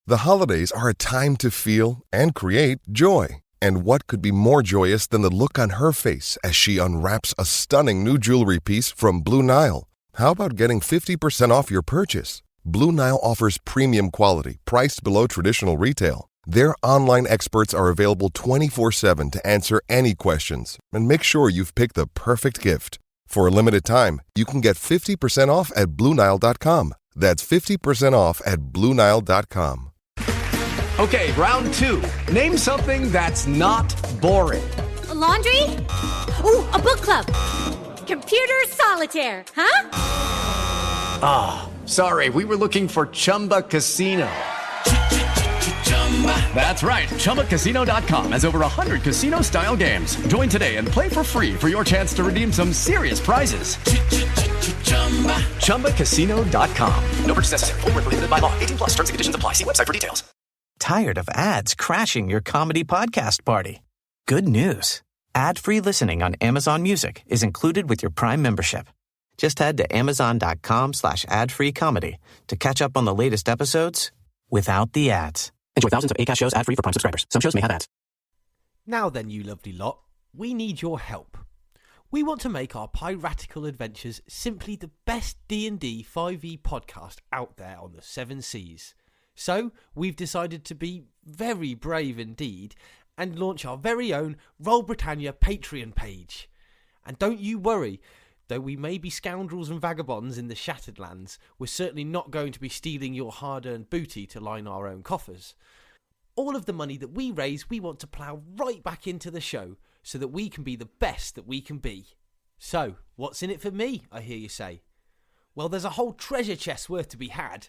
The holidays are a time to feel and create joy. And what could be more joyous than the look on her face as she unwraps a stunning new jewelry piece from Blue Nile? How about getting 50% off your purchase? Blue Nile offers premium quality, priced below traditional retail. Their online experts are available 24/7 to answer any questions and make sure you've picked the perfect gift. For a limited time, you can get 50% off at BlueNile.com. That's 50% off at BlueNile.com. Okay, round two. Name something that's not boring. A laundry? Ooh, a book club. Computer solitaire, huh? Ah, sorry, we were looking for Chumba Casino. That's right, ChumbaCasino.com has over 100 casino-style games. Join today and play for free for your chance to redeem some serious prizes. ChumbaCasino.com. No purchase necessary. Void where prohibited by law. 18 plus. Terms and conditions apply. See website for details. Tired of ads crashing your comedy podcast party? Good news. Ad-free listening on Amazon Music is included with your Prime membership. Just head to amazon.com/ad-free comedy to catch up on the latest episodes without the ads. Enjoy thousands of Acast shows ad-free for Prime subscribers. Some shows may have ads. Now then, you lovely lot, we need your help. We want to make our piratical adventures simply the best D&D 5e podcast out there on the 7 seas. So, we've decided to be very brave indeed and launch our very own Roll Britannia Patreon page. And don't you worry, though we may be scoundrels and vagabonds in the Shattered Lands, we're certainly not going to be stealing your hard-earned booty to line our own coffers. All of the money that we raise, we want to plough right back into the show so that we can be the best that we can be. So, what's in it for me, I hear you say? Well, there's a whole treasure chest worth to be had.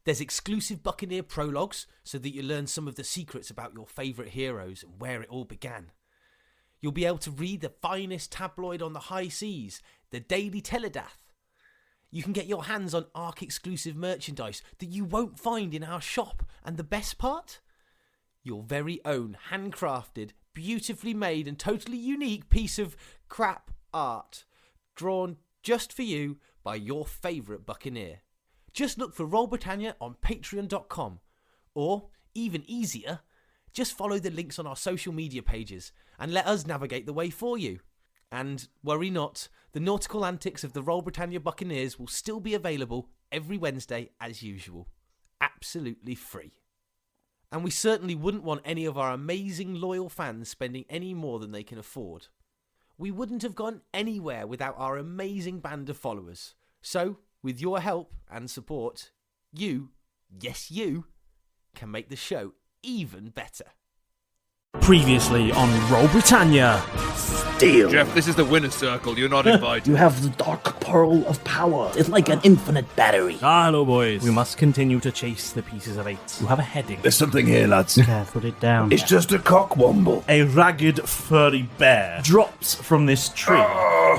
There's exclusive Buccaneer prologues so that you learn some of the secrets about your favourite heroes and where it all began. You'll be able to read the finest tabloid on the high seas, the Daily Teledath. You can get your hands on ARC-exclusive merchandise that you won't find in our shop. And the best part? Your very own handcrafted, beautifully made and totally unique piece of crap art, drawn just for you by your favourite Buccaneer. Just look for Roll Britannia on patreon.com, or, even easier, just follow the links on our social media pages and let us navigate the way for you. And worry not, the nautical antics of the Roll Britannia Buccaneers will still be available every Wednesday as usual. Absolutely free. And we certainly wouldn't want any of our amazing loyal fans spending any more than they can afford. We wouldn't have gone anywhere without our amazing band of followers. So, with your help and support, you, yes you, can make the show even better. Previously on Roll Britannia. Deal. Jeff, this is the winner's circle. You're not invited. You have the dark pearl of power. It's like an infinite battery. Hello, boys. We must continue to chase the pieces of 8. You have a heading. There's something here, lads. Keth, put it down. It's just a cockwomble. A ragged, furry bear drops from this tree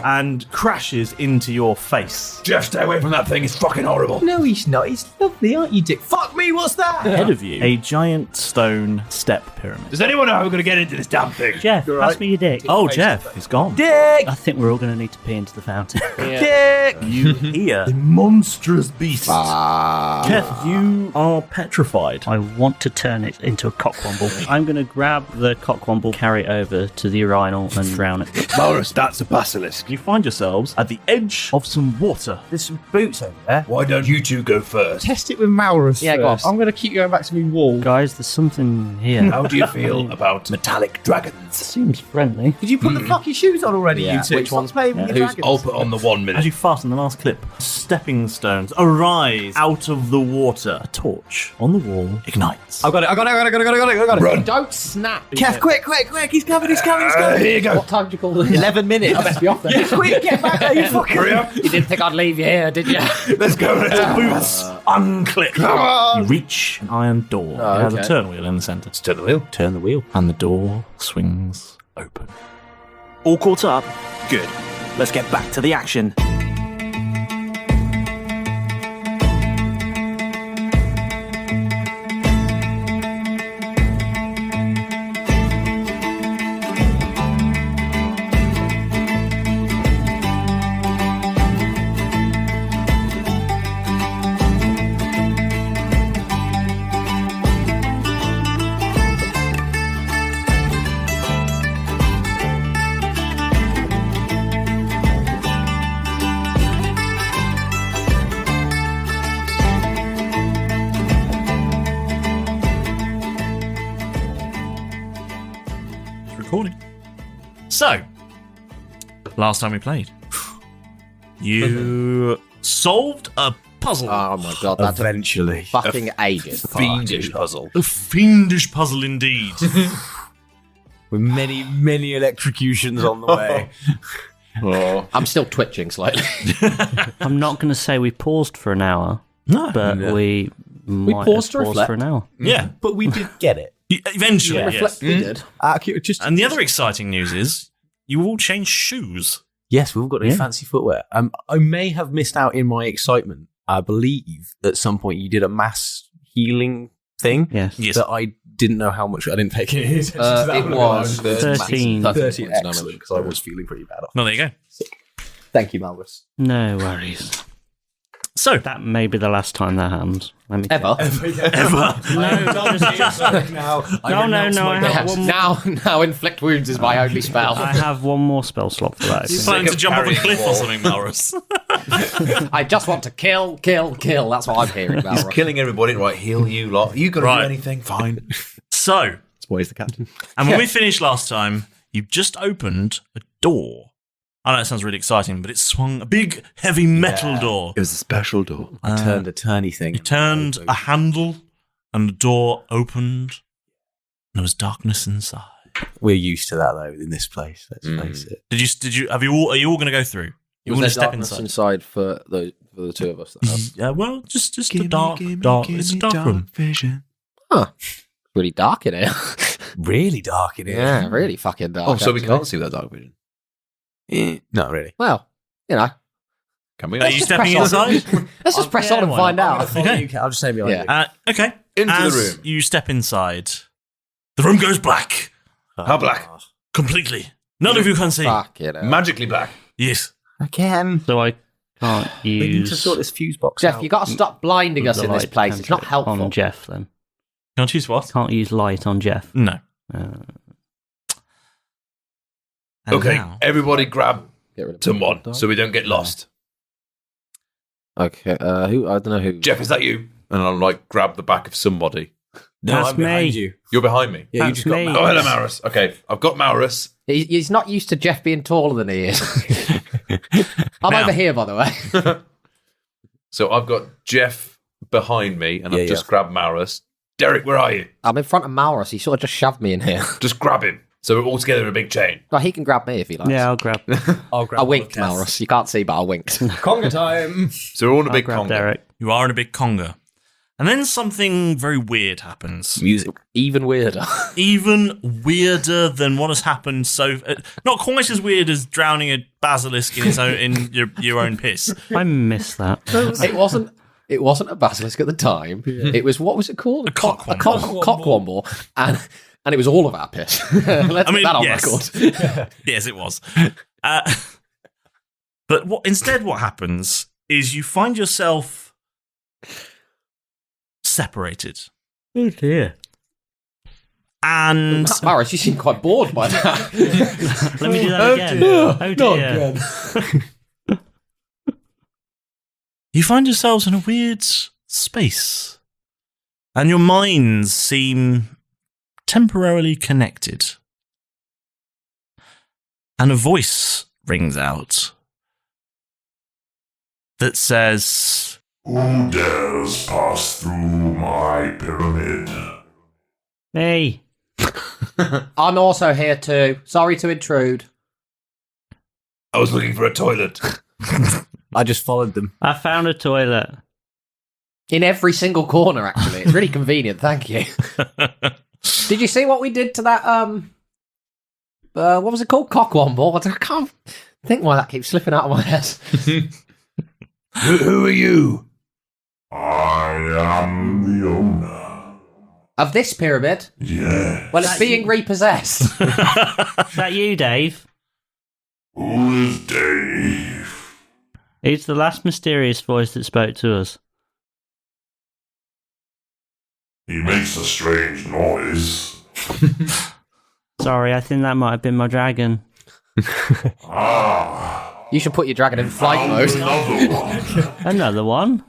and crashes into your face. Jeff, stay away from that thing. It's fucking horrible. No, he's not. He's lovely, aren't you, Dick? Fuck me, what's that? Ahead of you, a giant stone step pyramid. Does anyone know how we're going to get into this damn thing? Jeff, pass me your dick. Oh, Jeff, he's gone. Dick! I think we're all going to need to pee into the fountain. Dick! You hear The monstrous beast. Keth, you are petrified. I want to turn it into a cockwomble. I'm going to grab the cockwomble, carry it over to the urinal and drown it. Malrus, that's a basilisk. You find yourselves at the edge of some water. There's some boots over there. Why don't you two go first? Test it with Malrus first. I'm going to keep going back to my wall. Guys, there's something here. How do you feel about metallic dragons? Seems friendly. Did you put the fucking shoes on already, you two? Which one's playing with your dragons? I'll put on the 1 minute. As you fasten the last clip, stepping stones arise out of the water. A torch on the wall ignites. I got it. Run. Don't snap. Kev, quick. He's coming. Here you go. What time did you call it? 11 minutes. I best be off then. Yeah, quick, get back there, you fucking... Hurry up. You didn't think I'd leave you here, did you? Let's go. Boots unclip. Come on. You reach an iron door. It has a turn wheel in the centre. Turn the wheel. Turn the wheel, and the door swings open. All caught up? Good. Let's get back to the action. recording. So, last time we played, you solved a puzzle. Oh my god, that's eventually fucking ages. Fiendish puzzle. A fiendish puzzle indeed. With many, many electrocutions on the way. Oh. I'm still twitching slightly. I'm not going to say we paused for an hour, but we might paused to have paused reflect. for an hour. Yeah. But we did get it. Eventually, yes. We did. And the other exciting news is you all changed shoes. Yes, we've got new fancy footwear. I may have missed out in my excitement. I believe at some point you did a mass healing thing. Yes. That I didn't know how much. I didn't take any attention to that. It was 13. 13 excellent, because I was feeling pretty bad off. Well, there you go. Thank you, Malrus. No worries. So that may be the last time that happens. Let me Ever? No, just now. No. I have one more. Now inflict wounds is my only spell. I have one more spell slot for that. You're planning to jump off a cliff or something, Malrus. I just want to kill. That's what I'm hearing about. He's killing everybody. Right, heal you lot. You got to do anything? Fine. So, that's why he's the captain. And when we finished last time, you just opened a door. I know it sounds really exciting, but it swung a big, heavy metal door. It was a special door. I turned a turny thing. You turned a handle, and the door opened, and there was darkness inside. We're used to that though in this place. Let's face it. Are you all going to go through? You want to step inside for the two of us? Yeah, well, just a dark. It's a dark room. Vision. Huh. Really dark in here. Really dark in here. Yeah, really fucking dark. Oh, so we actually. can't see that dark vision. Not really. Well, you know. Can we? Are you stepping inside? Let's just press on and find out. Okay. I'll just stay behind you. Okay. Into As the room. you step inside, the room goes black. How black? Completely. None of you can see. Fuck it. Magically black. Yes. Again. So I can't We need to use sort this fuse box Jeff, out. you got to stop blinding us the in this light place. It's not cantrip helpful. on Jeff. Then Can't use what? can't use light on Jeff. No. Uh, And Okay, now- everybody grab Get rid of someone the so we don't get lost. Okay, who? I don't know who. Jeff, is that you? And I'll grab the back of somebody. No, That's I'm behind me. you. You're behind me. Yeah, you just got me. Oh, hello, Malrus. Okay, I've got Malrus. He's not used to Jeff being taller than he is. I'm Now. over here, by the way. So I've got Jeff behind me, and I've just grabbed Malrus. Derek, where are you? I'm in front of Malrus. He sort of just shoved me in here. Just grab him. So we're all together in a big chain. Well, he can grab me if he likes. Yeah, I'll grab. I winked, Malrus. You can't see, but I winked. Conga time. So we're all in a I'll big grab conga. Derek. You are in a big conga. And then something very weird happens. Music. Even weirder. Even weirder than what has happened not quite as weird as drowning a basilisk in its own in your own piss. I miss that. It wasn't a basilisk at the time. Yeah. It was, what was it called? A cockwomble. Cockwomble. And it was all of our piss. Let's get that on record. Yes, it was. But what happens is you find yourself separated. Oh dear. And Malrus, you seem quite bored by that. Let me do that again. Oh dear. You find yourselves in a weird space. And your minds seem temporarily connected. And a voice rings out that says, "Who dares pass through my pyramid?" Hey. I'm also here too. Sorry to intrude. I was looking for a toilet. I just followed them. I found a toilet. In every single corner, actually. It's really convenient, thank you. Did you see what we did to that, what was it called? Cockwomble? I can't think why that keeps slipping out of my head. Who are you? I am the owner. Of this pyramid? Yeah. Well, it's being repossessed. Is that you, Dave? Who is Dave? He's the last mysterious voice that spoke to us. He makes a strange noise. Sorry, I think that might have been my dragon. You should put your dragon in flight mode. Another one. Another one?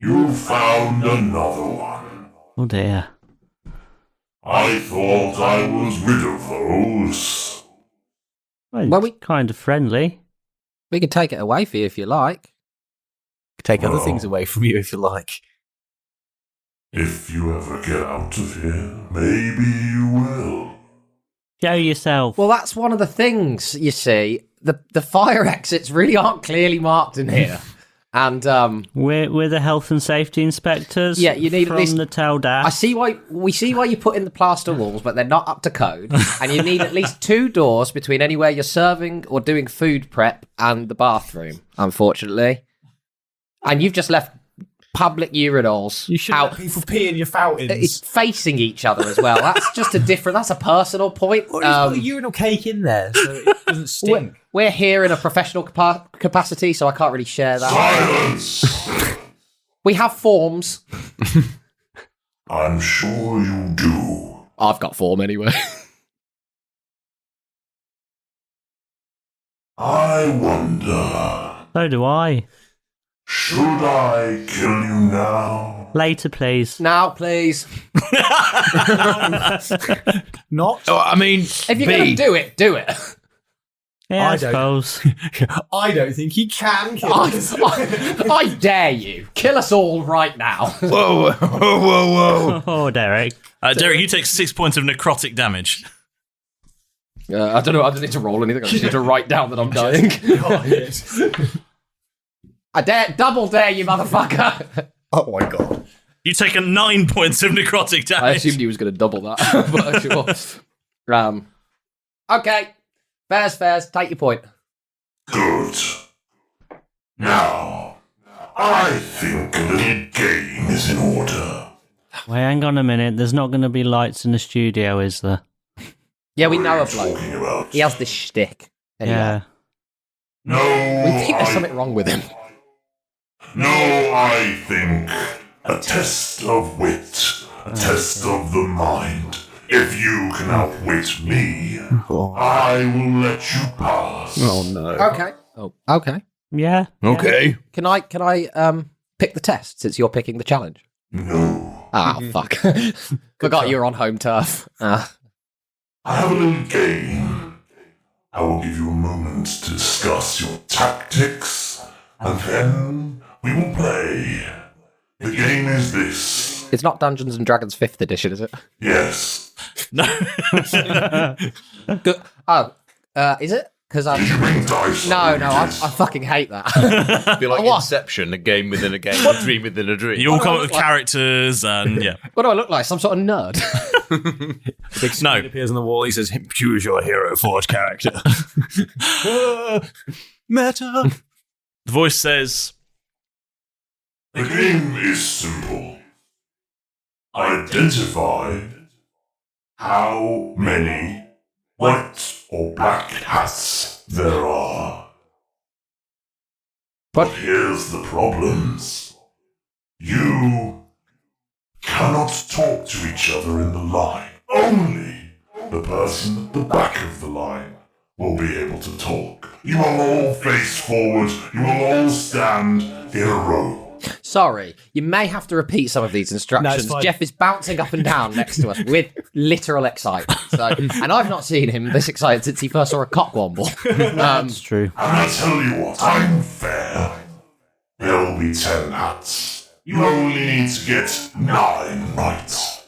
You found another one. Oh dear. I thought I was rid of those. Well, we kind of friendly. We could take it away for you if you like. Take other things away from you if you like. If you ever get out of here, maybe you will. Show yourself. Well, that's one of the things, you see. The fire exits really aren't clearly marked in here. And we're the health and safety inspectors. Yeah, you need from at least the Teldash. I see why you put in the plaster walls, but they're not up to code. And you need at least 2 doors between anywhere you're serving or doing food prep and the bathroom, unfortunately. And you've just left public urinals. You should let people pee in your fountains. It's facing each other as well. That's just that's a personal point. Or just put a urinal cake in there so it doesn't stink. We're here in a professional capacity, so I can't really share that. Silence! We have forms. I'm sure you do. I've got form anyway. I wonder. So do I. Should I kill you now? Later, please. Now, please. Not. Oh, I mean, if you're going to do it, do it. Yeah, I suppose. I don't think he can kill us. I dare you. Kill us all right now. Whoa, whoa, whoa, whoa. Oh, Derek. Derek, you take 6 points of necrotic damage. I don't know. I don't need to roll anything. I just need to write down that I'm dying. I double dare you, motherfucker. Oh my god. You take 9 points of necrotic damage. I assumed he was going to double that. But sure. Okay. Fairs. Take your point. Good. Now, I think a little game is in order. Wait, hang on a minute. There's not going to be lights in the studio, is there? Yeah, we know a bloke. He has this shtick. Anyway. Yeah. No, we think there's something wrong with him. No, I think a test of wit, a test of the mind. If you can outwit me, I will let you pass. Oh no. Okay. Oh, okay. Yeah. Okay. Can I pick the test since you're picking the challenge? No. Ah, fuck. Forgot you were on home turf. I have a little game. I will give you a moment to discuss your tactics, and then we will play. The game is this. It's not Dungeons and Dragons 5th edition, is it? Yes. No. Is it? Because I'm. Did you bring dice? No, I fucking hate that. It'd be like Inception, a game within a game, a dream within a dream. You all come up with characters and yeah. What do I look like? Some sort of nerd? Big screen appears on the wall. He says, "Choose your hero forge character." Meta. The voice says, The game is simple. Identify how many white or black hats there are. But here's the problems. You cannot talk to each other in the line. Only the person at the back of the line will be able to talk. You will all face forward. You will all stand in a row. Sorry, you may have to repeat some of these instructions. No, Jeff is bouncing up and down next to us with literal excitement. So, and I've not seen him this excited since he first saw a cockwomble. That's true. And I tell you what, I'm fair. There will be 10 hats. You only need to get 9 right.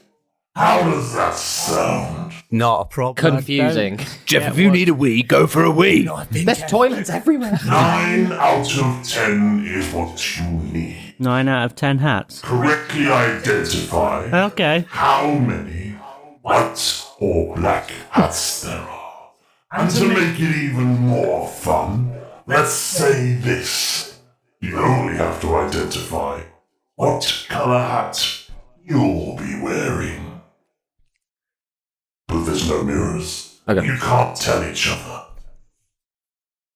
How does that sound? Not a problem. Confusing. Jeff, if you need a wee, go for a wee. There's toilets everywhere. 9 out of 10 is what you need. 9 out of 10 hats. Correctly identify Okay. how many white or black hats there are. And to make it even more fun, let's say this. You only have to identify what colour hat you'll be wearing. But there's no mirrors. Okay. You can't tell each other.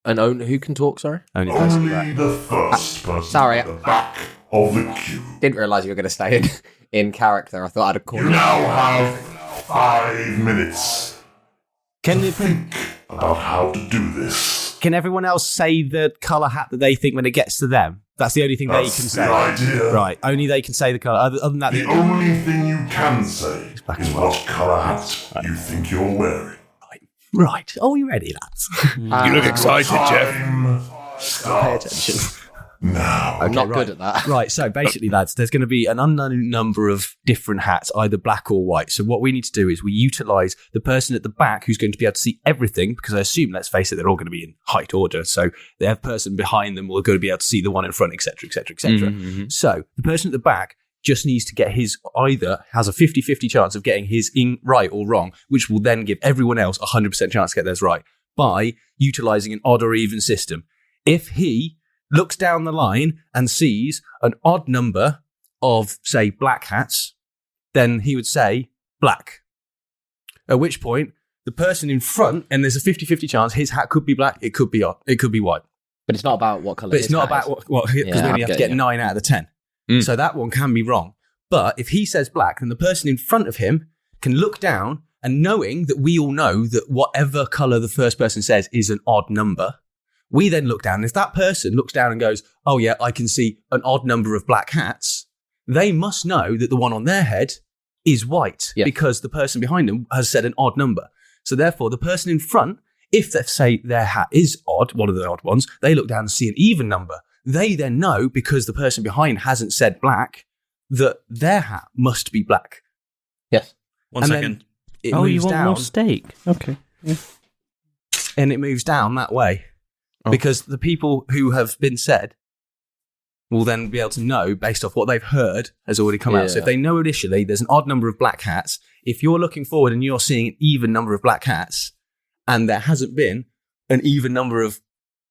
And who can talk, sorry? Only the first person sorry. at the back of the queue. Didn't realise you were going to stay in character. I thought I'd have called You now have 5 minutes. Can you think about how to do this? Can everyone else say the colour hat that they think when it gets to them? That's the only thing That's they can the say. idea. Right, only they can say the colour. Other than that, The only thing you can say what colour hat you think you're wearing. Right. Are we ready, lads? You look excited, Jeff. Pay attention. Now. I'm not good at that. Right, so basically, lads, there's going to be an unknown number of different hats, either black or white. So what we need to do is we utilise the person at the back who's going to be able to see everything, because I assume, let's face it, they're all going to be in height order. So the person behind them will going to be able to see the one in front, etc., etc., etc. So the person at the back just needs to get his, either has a 50-50 chance of getting his in right or wrong, which will then give everyone else a 100% chance to get theirs right, by utilising an odd or even system. If he looks down the line and sees an odd number of, say, black hats, then he would say black. At which point, the person in front, and there's a 50-50 chance his hat could be black, it could be odd, it could be white. But it's not about what colour. But it's not about what because we only have to get 9 out of the 10. So that one can be wrong. But if he says black, then the person in front of him can look down, and knowing that we all know that whatever colour the first person says is an odd number, we then look down, and if that person looks down and goes, oh yeah, I can see an odd number of black hats, they must know that the one on their head is white, because the person behind them has said an odd number. So therefore, the person in front, if they say their hat is odd, one of the odd ones, they look down and see an even number. They then know, because the person behind hasn't said black, that their hat must be black. Yes. One second. It moves you want down, more steak? Okay. Yeah. And it moves down that way. Because the people who have been said will then be able to know, based off what they've heard has already come out. So if they know initially there's an odd number of black hats, if you're looking forward and you're seeing an even number of black hats, and there hasn't been an even number of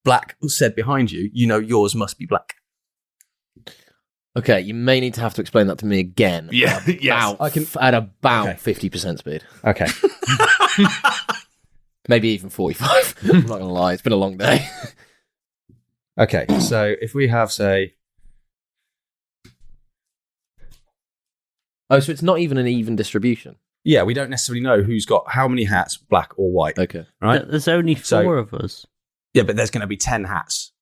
black said behind you, you know yours must be black. Okay, you may need to have to explain that to me again. Yeah, yes. I can at about 50% speed. Okay. Maybe even 45. I'm not going to lie, it's been a long day. Okay, so if we have, say... Oh, so it's not even an even distribution? Yeah, we don't necessarily know who's got how many hats, black or white. Okay. Right? There's only 4 of us. Yeah, but there's going to be 10 hats.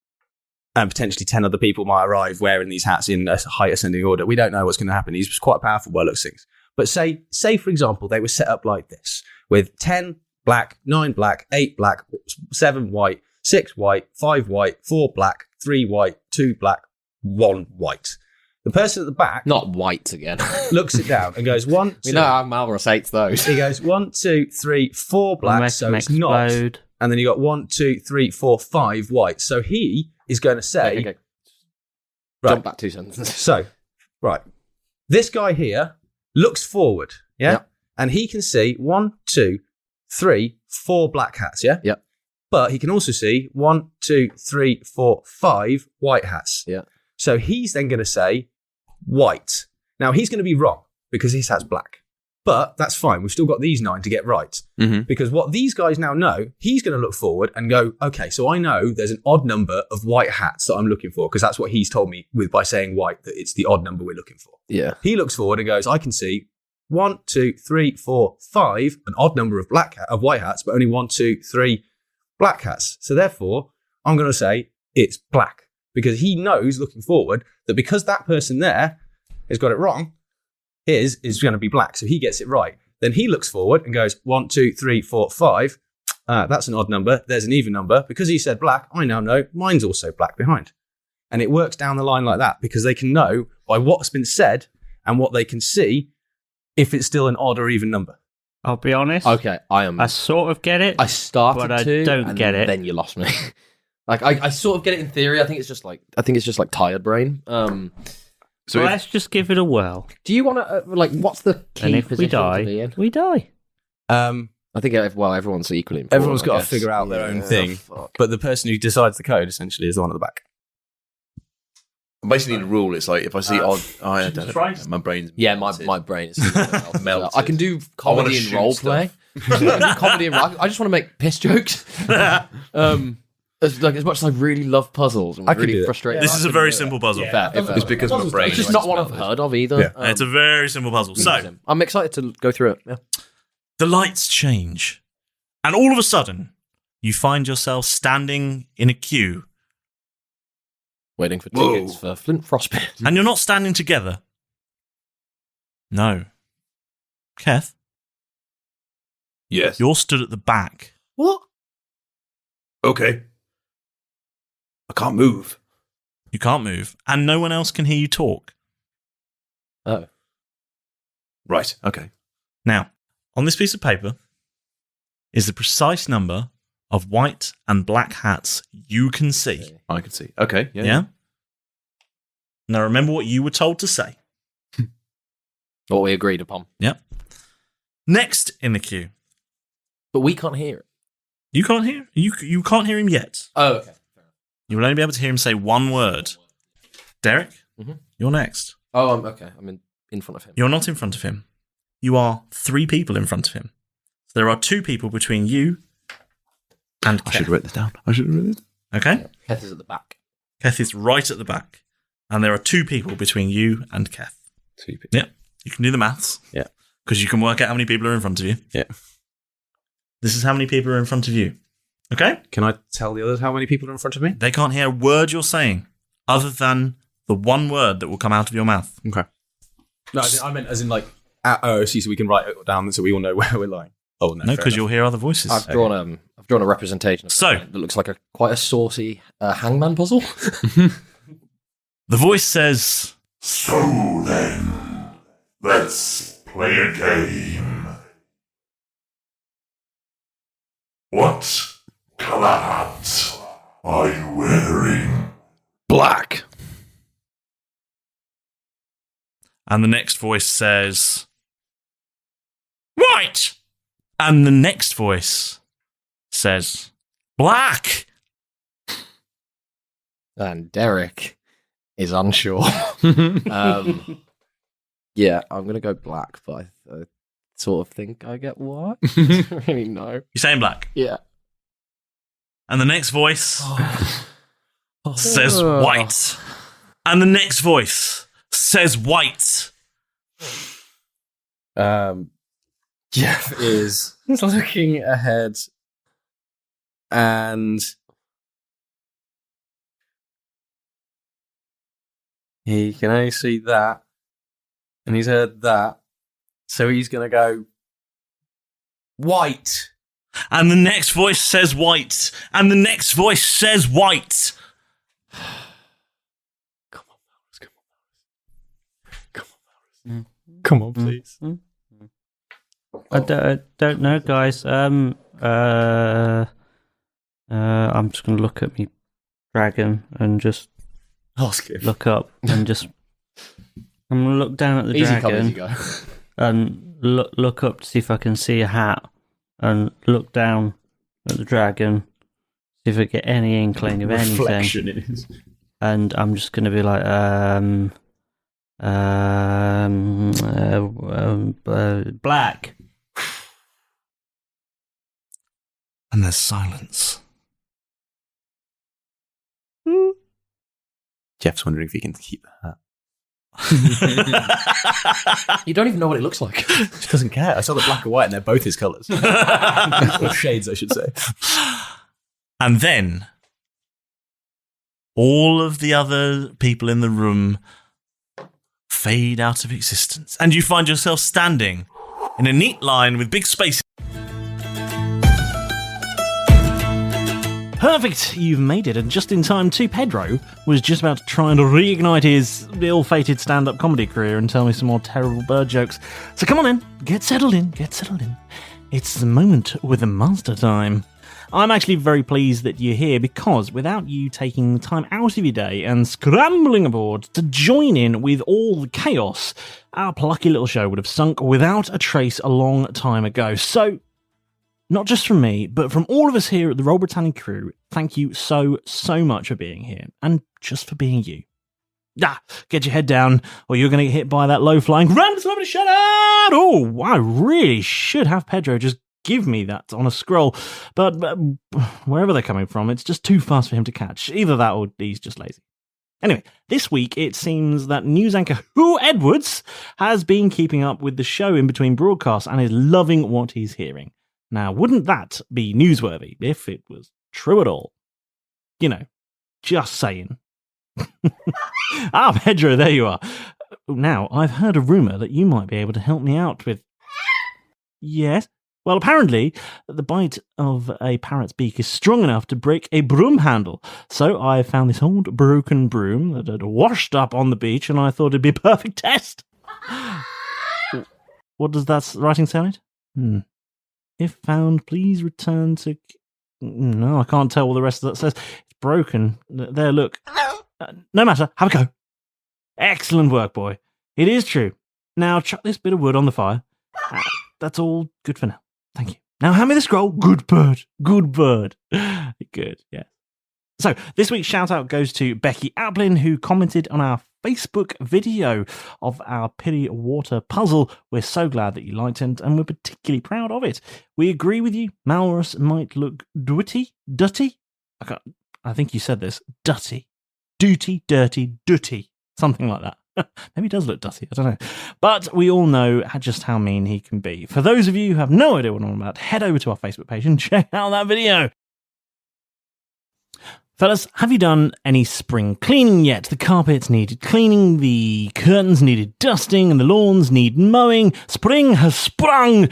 And potentially 10 other people might arrive wearing these hats in a height ascending order. We don't know what's going to happen. He's quite powerful by the looks of things. But say, for example, they were set up like this, with 10 black, 9 black, 8 black, 7 white, 6 white, 5 white, 4 black, 3 white, 2 black, 1 white. The person at the back... Not white again. looks it down and goes, 1, 2... We know how Malrus hates those. He goes, 1, 2, 3, 4 black, so it's not... And then you got 1, 2, 3, 4, 5 white. So he is going to say... Okay. Right. Jump back 2 sentences. So, right. This guy here looks forward, yeah? Yep. And he can see 1, 2, 3, 4 black hats, yeah? Yep. But he can also see 1, 2, 3, 4, 5 white hats. Yeah. So he's then going to say white. Now, he's going to be wrong because his hat's black. But that's fine. We've still got these 9 to get right. Mm-hmm. Because what these guys now know, he's going to look forward and go, okay, so I know there's an odd number of white hats that I'm looking for, because that's what he's told me by saying white, that it's the odd number we're looking for. Yeah. He looks forward and goes, I can see 1, 2, 3, 4, 5, an odd number of white hats, but only 1, 2, 3 black hats. So therefore, I'm going to say it's black, because he knows looking forward that because that person there has got it wrong, his is going to be black. So he gets it right. Then he looks forward and goes 1, 2, 3, 4, 5. That's an odd number. There's an even number. Because he said black, I now know mine's also black behind. And it works down the line like that, because they can know by what's been said and what they can see if it's still an odd or even number. I'll be honest. Okay, I sort of get it. I started but I to, don't and get it. Then you lost me. Like I sort of get it in theory. I think it's just like tired brain. So let's just give it a whirl. Do you want to what's the key and if position we die, to be in? we die. I think everyone's equally important. Everyone's got to figure out their own thing. But the person who decides the code essentially is the one at the back. Basically, the rule is like if I see odd, I don't know. My brain's my brain is melted. I can do comedy and role play. Comedy and I just want to make piss jokes. As much as I really love puzzles, I'm really frustrated. This is a very simple puzzle. It's because my brain. It's just not one I've heard of either. Yeah. It's a very simple puzzle. So I'm excited to go through it. Yeah. The lights change, and all of a sudden, you find yourself standing in a queue, waiting for tickets for Flint Frostbite. And you're not standing together. No. Keth? Yes. You're stood at the back. What? Okay. I can't move. You can't move, and no one else can hear you talk. Oh. Right, okay. Now, on this piece of paper is the precise number of white and black hats you can see. I can see. Okay, Yeah? Now, remember what you were told to say. What we agreed upon. Yep. Next in the queue. But we can't hear it. You can't hear? You can't hear him yet. Oh, okay. You will only be able to hear him say one word. Derek, Mhm. you're next. Oh, okay. I'm in front of him. You're not in front of him. You are 3 people in front of him. So there are 2 people between you and Keth. I should have written this down. Okay? Keth is at the back. Keth is right at the back. And there are 2 people between you and Keth. 2 people. Yep. You can do the maths. Yeah. Because you can work out how many people are in front of you. Yeah. This is how many people are in front of you. Okay? Can I tell the others how many people are in front of me? They can't hear a word you're saying other than the one word that will come out of your mouth. Okay. No, I meant as in like at OOC so we can write it down so we all know where we're lying. Oh, no. No, because you'll hear other voices. I've drawn a representation of that looks like quite a saucy hangman puzzle. The voice says, So then, let's play a game. What colour hat are you wearing? Black. and the next voice says, white! And the next voice says, black! And Derek is unsure. Yeah, I'm going to go black, but I sort of think I get white. I don't really know. You're saying black? Yeah. And the next voice says white. And the next voice says white. Jeff is looking ahead and he can only see that and he's heard that, so he's going to go white. And the next voice says white. And the next voice says white. Come on, please. I don't know, guys. I'm just going to look at me dragon and just look up and just. I'm going to look down at the Easy come, dragon easy go. and look up to see if I can see a hat, and look down at the dragon, see if I get any inkling of Reflection anything. it is. And I'm just going to be like, black. And there's silence. Jeff's wondering if he can keep the hat. You don't even know what it looks like. He doesn't care. I saw the black and white and they're both his colours. Or shades, I should say. And then all of the other people in the room fade out of existence. And you find yourself standing in a neat line with big spaces. Perfect, you've made it, and just in time too. Pedro was just about to try and reignite his ill-fated stand-up comedy career and tell me some more terrible bird jokes. So come on in, get settled in. It's the moment with the master time. I'm actually very pleased that you're here, because without you taking the time out of your day and scrambling aboard to join in with all the chaos, our plucky little show would have sunk without a trace a long time ago. So, not just from me, but from all of us here at the Roll Britannia crew, thank you so much for being here, and just for being you. Get your head down, or you're going to get hit by that low-flying random celebrity shout-out! Oh, I really should have Pedro just give me that on a scroll, but wherever they're coming from, it's just too fast for him to catch. Either that or he's just lazy. Anyway, this week it seems that news anchor Who Edwards has been keeping up with the show in between broadcasts and is loving what he's hearing. Now, wouldn't that be newsworthy if it was true at all? You know, just saying. Pedro, there you are. Now, I've heard a rumour that you might be able to help me out with Yes. Well, apparently, the bite of a parrot's beak is strong enough to break a broom handle. So I found this old broken broom that had washed up on the beach, and I thought it'd be a perfect test. What does that writing sound? If found, please return to... No, I can't tell what the rest of that says. It's broken. There, look. No matter. Have a go. Excellent work, boy. It is true. Now chuck this bit of wood on the fire. That's all good for now. Thank you. Now hand me the scroll. Good bird. Good bird. Good, yeah. So, this week's shout-out goes to Becky Ablin, who commented on our Facebook video of our Piri water puzzle. We're so glad that you liked it, and we're particularly proud of it. We agree with you. Malrus might look dutty? I think you said this. Dutty. Dirty. Something like that. Maybe he does look dutty, I don't know. But we all know just how mean he can be. For those of you who have no idea what I'm about, head over to our Facebook page and check out that video. Fellas, have you done any spring cleaning yet? The carpets needed cleaning, the curtains needed dusting, and the lawns need mowing. Spring has sprung!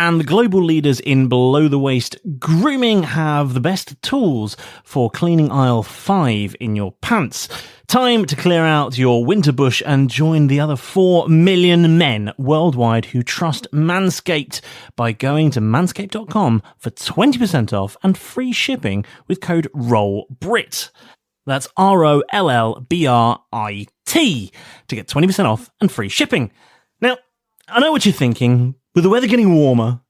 And the global leaders in below-the-waist grooming have the best tools for cleaning aisle 5 in your pants. Time to clear out your winter bush and join the other 4 million men worldwide who trust Manscaped by going to manscaped.com for 20% off and free shipping with code ROLLBRIT. That's ROLLBRIT to get 20% off and free shipping. Now, I know what you're thinking. With the weather getting warmer,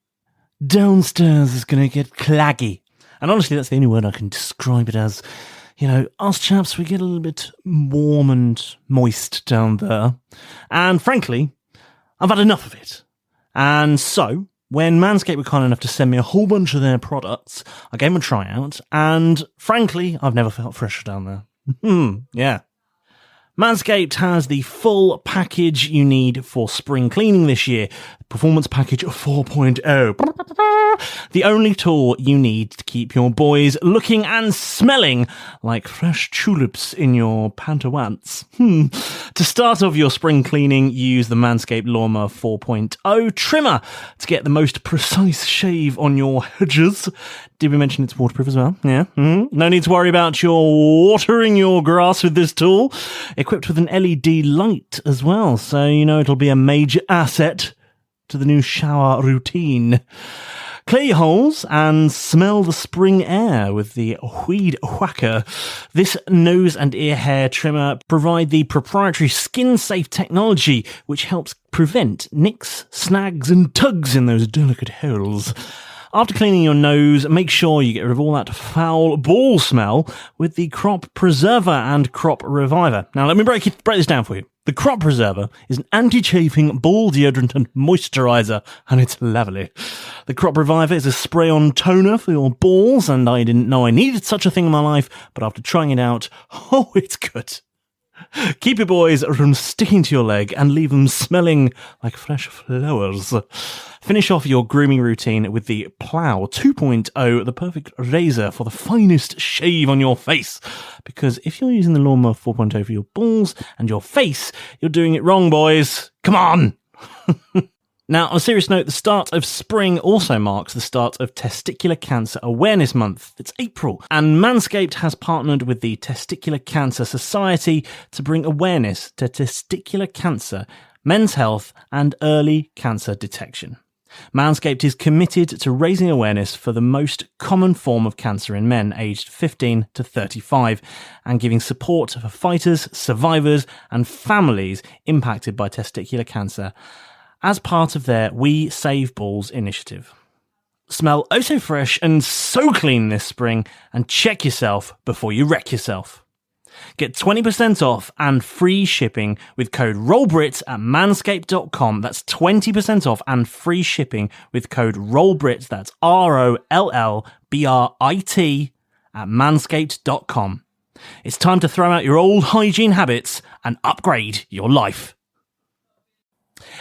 downstairs is going to get claggy. And honestly, that's the only word I can describe it as. You know, us chaps, we get a little bit warm and moist down there. And frankly, I've had enough of it. And so, when Manscaped were kind enough to send me a whole bunch of their products, I gave them a try out. And frankly, I've never felt fresher down there. Yeah. Manscaped has the full package you need for spring cleaning this year. Performance Package 4.0. The only tool you need to keep your boys looking and smelling like fresh tulips in your pantawants. To start off your spring cleaning, use the Manscaped Lawnmower 4.0 trimmer to get the most precise shave on your hedges. Did we mention it's waterproof as well? Yeah. No need to worry about watering your grass with this tool. Equipped with an LED light as well, so you know it'll be a major asset to the new shower routine. Clear your holes and smell the spring air with the Weed Whacker. This nose and ear hair trimmer provide the proprietary skin-safe technology which helps prevent nicks, snags and tugs in those delicate holes. After cleaning your nose, make sure you get rid of all that foul ball smell with the Crop Preserver and Crop Reviver. Now, let me break this down for you. The Crop Preserver is an anti-chafing ball deodorant and moisturiser, and it's lovely. The Crop Reviver is a spray-on toner for your balls, and I didn't know I needed such a thing in my life, but after trying it out, oh, it's good. Keep your boys from sticking to your leg and leave them smelling like fresh flowers. Finish off your grooming routine with the Plow 2.0, the perfect razor for the finest shave on your face. Because if you're using the Lawnmower 4.0 for your balls and your face, you're doing it wrong, boys. Come on! Now, on a serious note, the start of spring also marks the start of Testicular Cancer Awareness Month. It's April, and Manscaped has partnered with the Testicular Cancer Society to bring awareness to testicular cancer, men's health, and early cancer detection. Manscaped is committed to raising awareness for the most common form of cancer in men aged 15 to 35 and giving support for fighters, survivors, and families impacted by testicular cancer as part of their We Save Balls initiative. Smell oh so fresh and so clean this spring, and check yourself before you wreck yourself. Get 20% off and free shipping with code ROLLBRIT at manscaped.com. That's 20% off and free shipping with code ROLLBRIT. That's ROLLBRIT at manscaped.com. It's time to throw out your old hygiene habits and upgrade your life.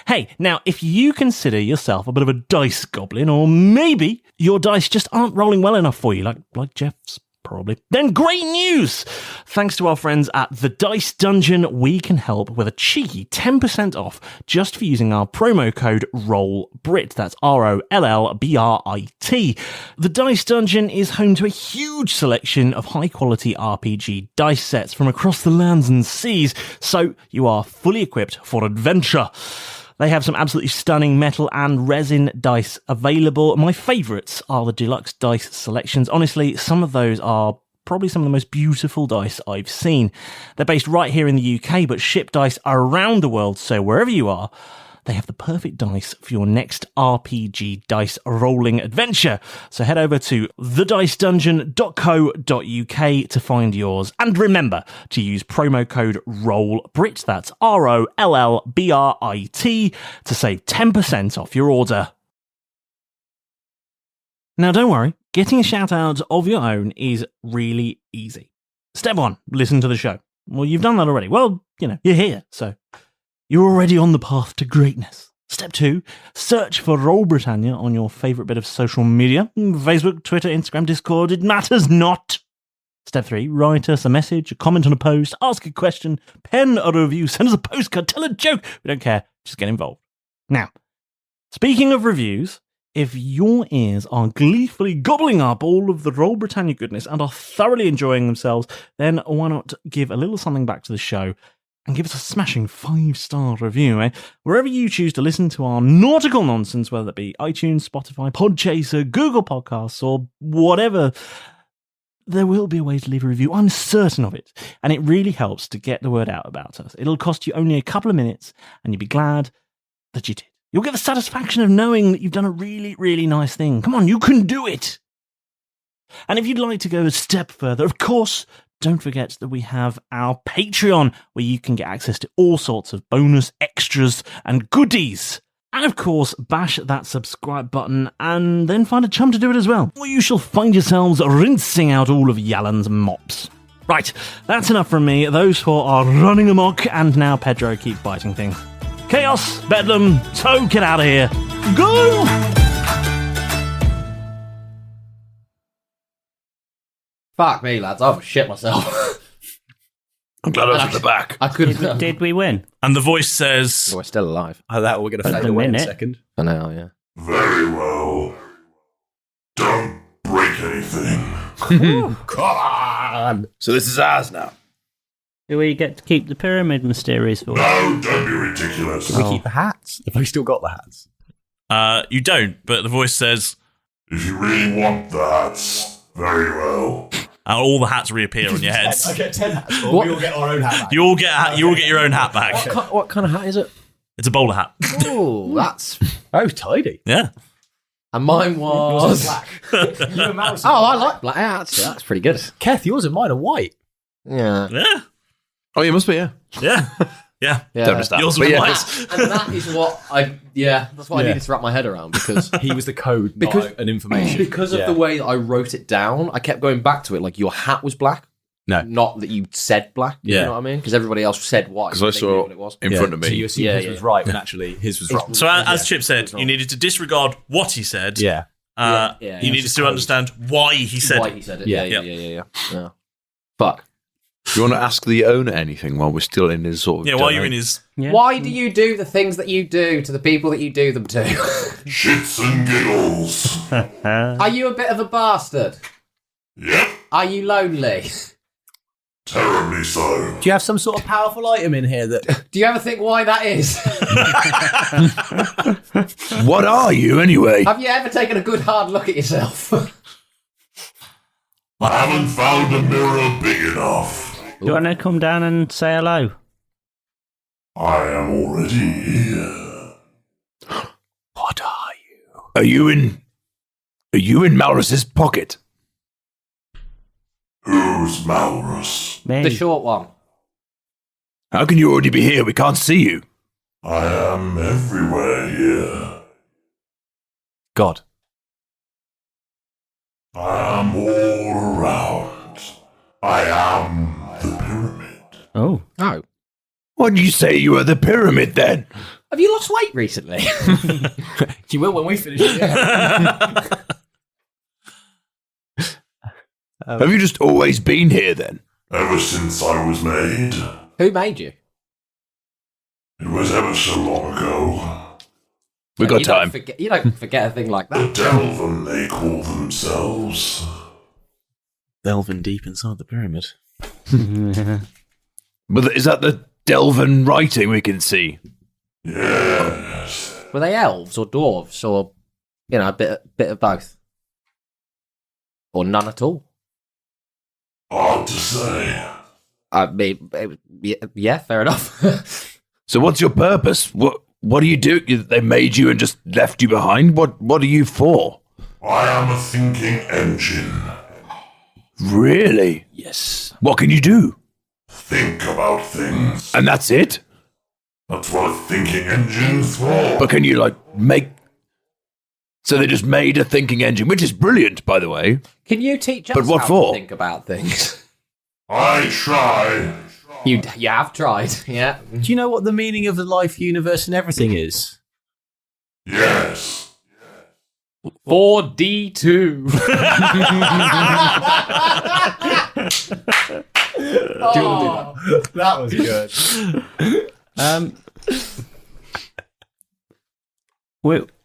Hey, now, if you consider yourself a bit of a dice goblin, or maybe your dice just aren't rolling well enough for you, like Jeff's probably. Then great news! Thanks to our friends at The Dice Dungeon, we can help with a cheeky 10% off just for using our promo code ROLLBRIT. That's ROLLBRIT. The Dice Dungeon is home to a huge selection of high-quality RPG dice sets from across the lands and seas, so you are fully equipped for adventure. They have some absolutely stunning metal and resin dice available. My favourites are the deluxe dice selections. Honestly, some of those are probably some of the most beautiful dice I've seen. They're based right here in the UK, but ship dice around the world, so wherever you are, they have the perfect dice for your next RPG dice rolling adventure. So head over to thedicedungeon.co.uk to find yours. And remember to use promo code ROLLBRIT, that's ROLLBRIT, to save 10% off your order. Now don't worry, getting a shout out of your own is really easy. Step 1, listen to the show. Well, you've done that already. Well, you're here, so you're already on the path to greatness. Step 2, search for Roll Britannia on your favourite bit of social media. Facebook, Twitter, Instagram, Discord, it matters not. Step 3, write us a message, a comment on a post, ask a question, pen a review, send us a postcard, tell a joke. We don't care, just get involved. Now, speaking of reviews, if your ears are gleefully gobbling up all of the Roll Britannia goodness and are thoroughly enjoying themselves, then why not give a little something back to the show and give us a smashing 5-star review, eh? Wherever you choose to listen to our nautical nonsense, whether it be iTunes, Spotify, Podchaser, Google Podcasts, or whatever, there will be a way to leave a review. I'm certain of it. And it really helps to get the word out about us. It'll cost you only a couple of minutes, and you'll be glad that you did. You'll get the satisfaction of knowing that you've done a really, really nice thing. Come on, you can do it! And if you'd like to go a step further, of course, don't forget that we have our Patreon, where you can get access to all sorts of bonus extras and goodies. And of course, bash that subscribe button and then find a chum to do it as well, or you shall find yourselves rinsing out all of Yalan's mops. Right, that's enough from me. Those four are running amok, and now Pedro keeps biting things. Chaos, bedlam, so get out of here. Go! Fuck me, lads. I've shit myself. I'm glad I was at the back. I couldn't. Did we win? And the voice says... We're still alive. Oh, that we're going to fade away in a second. For now, yeah. Very well. Don't break anything. Come on! So this is ours now. Do we get to keep the pyramid mysterious for? No, don't be ridiculous. Can we keep the hats? Have we still got the hats? You don't, but the voice says... If you really want the hats, very well. And all the hats reappear on your heads. I get 10 hats. Or we all get our own hat back. You all get your own hat back. What kind of hat is it? It's a bowler hat. Oh, that's... Oh, tidy. Yeah. And mine was... black. I like black. Yeah, that's pretty good. Keth, yours and mine are white. Yeah. Yeah. Oh, you must be, yeah. Yeah. Yeah. Don't understand. Yours was white. And that is what I needed to wrap my head around, because he was the code, not an information. Because of the way that I wrote it down, I kept going back to it, like your hat was black. No. Not that you said black. Yeah. You know what I mean? Because everybody else said white. Because I saw what it was. in front of me. So you assumed his was right when actually his was wrong. So as Chip said, you needed to disregard what he said. Yeah. You needed to understand why he said Why it. he said it. Yeah. Yeah. Fuck. Do you want to ask the owner anything while we're still in his sort of... Yeah, while you're in his... Yeah. Why do you do the things that you do to the people that you do them to? Shits and giggles. Are you a bit of a bastard? Yep, Are you lonely? terribly so. Do you have some sort of powerful item in here that... Do you ever think why that is? What are you, anyway? Have you ever taken a good hard look at yourself? I haven't found a mirror big enough. Do you want to come down and say hello? I am already here. What are you? Are you in Malrus's pocket? Who's Malrus? Me. The short one. How can you already be here? We can't see you. I am everywhere here. God. I am all around. I am the pyramid. Oh. Oh. Why did you say you were the pyramid then? Have you lost weight recently? You will when we finish it. Have you just always been here then? Ever since I was made. Who made you? It was ever so long ago. We got time. You don't forget a thing like that. The Delven, they call themselves. Delving deep inside the pyramid. But is that the Delven writing we can see? Yes. Were they elves or dwarves or, a bit of both? Or none at all? Hard to say. I mean, yeah, fair enough. So what's your purpose? What do you do? They made you and just left you behind? What are you for? I am a thinking engine. Really? Yes. What can you do? Think about things. And that's it? That's what a thinking engine's for. But can you, make... So they just made a thinking engine, which is brilliant, by the way. Can you teach us But what how for? to think about things? I try. You have tried, yeah. Do you know what the meaning of the life, universe, and everything is? Yes. 4D2. That was good.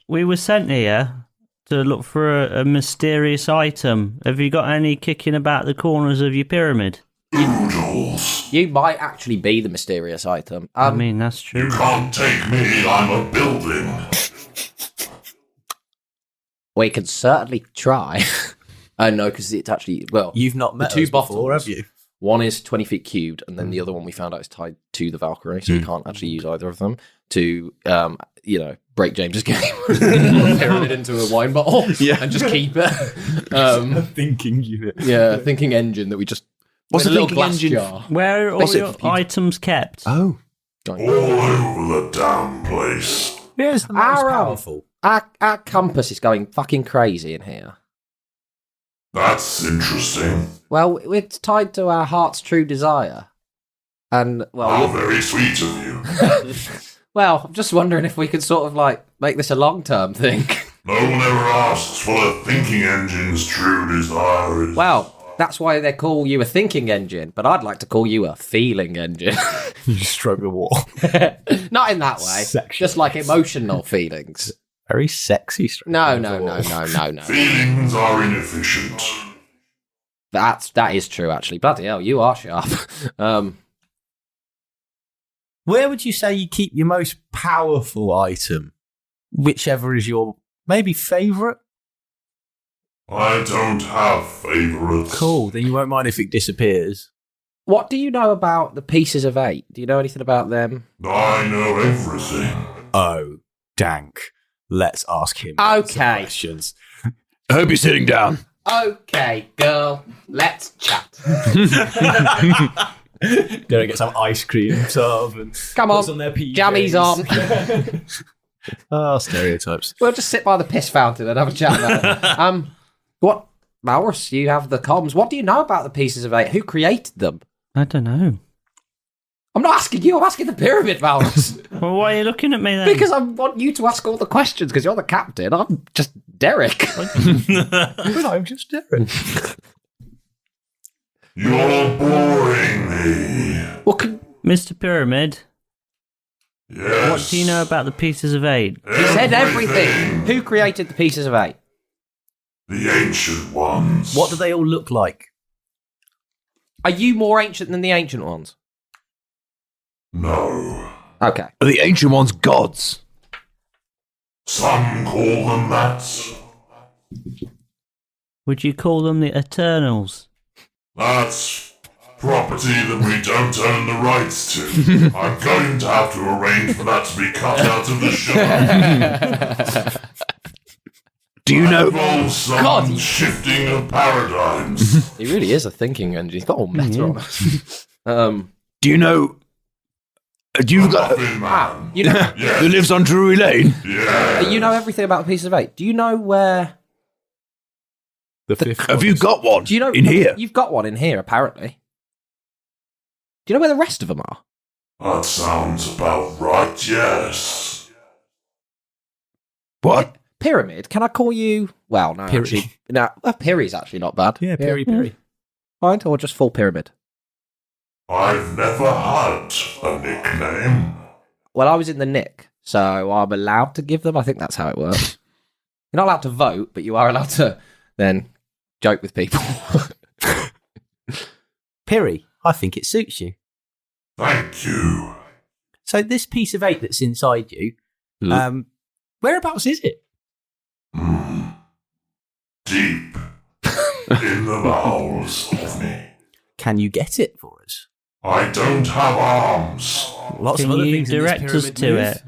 We were sent here to look for a mysterious item. Have you got any kicking about the corners of your pyramid? Oodles. You might actually be the mysterious item. I mean, that's true. You can't take me, I'm a building. We can certainly try. No, because it's actually, You've not met the two us before, bottles, have you? One is 20 feet cubed, and then the other one we found out is tied to the Valkyrie, so we can't actually use either of them to, break James's game. Pyramid into a wine bottle and just keep it. A thinking unit. Yeah, a thinking engine that we just... What's a little thinking glass engine? jar. Where are all your items kept? Oh. All over the damn place. Here's the most powerful. Our compass is going fucking crazy in here. That's interesting. Well, it's tied to our heart's true desire. And, How very sweet of you. well, I'm just wondering if we could sort of, make this a long-term thing. No one ever asks what a thinking engine's true desire is. Well, that's why they call you a thinking engine, but I'd like to call you a feeling engine. You stroke the wall. Not in that way. Just like emotional feelings. Very sexy stroke. No. Feelings are inefficient. That is true, actually. Bloody hell, you are sharp. Where would you say you keep your most powerful item? Whichever is your maybe favourite? I don't have favourites. Cool, then you won't mind if it disappears. What do you know about the Pieces of Eight? Do you know anything about them? I know everything. Oh, dank. Let's ask him some questions. I hope you're sitting down. Okay, girl, let's chat. Gonna get some ice cream tub and come on, on their PJs. jammies on. Oh, stereotypes. We'll just sit by the piss fountain and have a chat about it. What, Malrus? You have the comms. What do you know about the Pieces of Eight? Who created them? I don't know. I'm not asking you. I'm asking the pyramid, Malrus. Well, why are you looking at me then? Because I want you to ask all the questions. Because you're the captain. I'm just Derek. But I'm just Derek. You're boring me. Well, Mr. Pyramid, Yes. what do you know about the Pieces of Eight? He said everything. Who created the Pieces of Eight? The ancient ones. What do they all look like? Are you more ancient than the ancient ones? No. Okay. Are the ancient ones gods? Some call them that. Would you call them the Eternals? That's property that we don't own the rights to. I'm going to have to arrange for that to be cut out of the show. Do you know? Involves some shifting of paradigms. He really is a thinking engine. He's got all meta on us. Do you know? You've got you know, who lives on Drury Lane? Yeah. You know everything about the Pieces of Eight. Do you know where? The fifth. Have you got one? Do you know in here? You've got one in here, apparently. Do you know where the rest of them are? That sounds about right, yes. What? Pyramid? Can I call you? Well, no, Piri. actually, no. Piri's actually not bad. Yeah, Piri. Mind, or just full pyramid? I've never had a nickname. Well, I was in the nick, so I'm allowed to give them. I think that's how it works. You're not allowed to vote, but you are allowed to then joke with people. Piri, I think it suits you. Thank you. So this piece of 8 that's inside you, whereabouts is it? Deep in the bowels of me. Can you get it for us? I don't have arms. Lots of other things in this pyramid to it?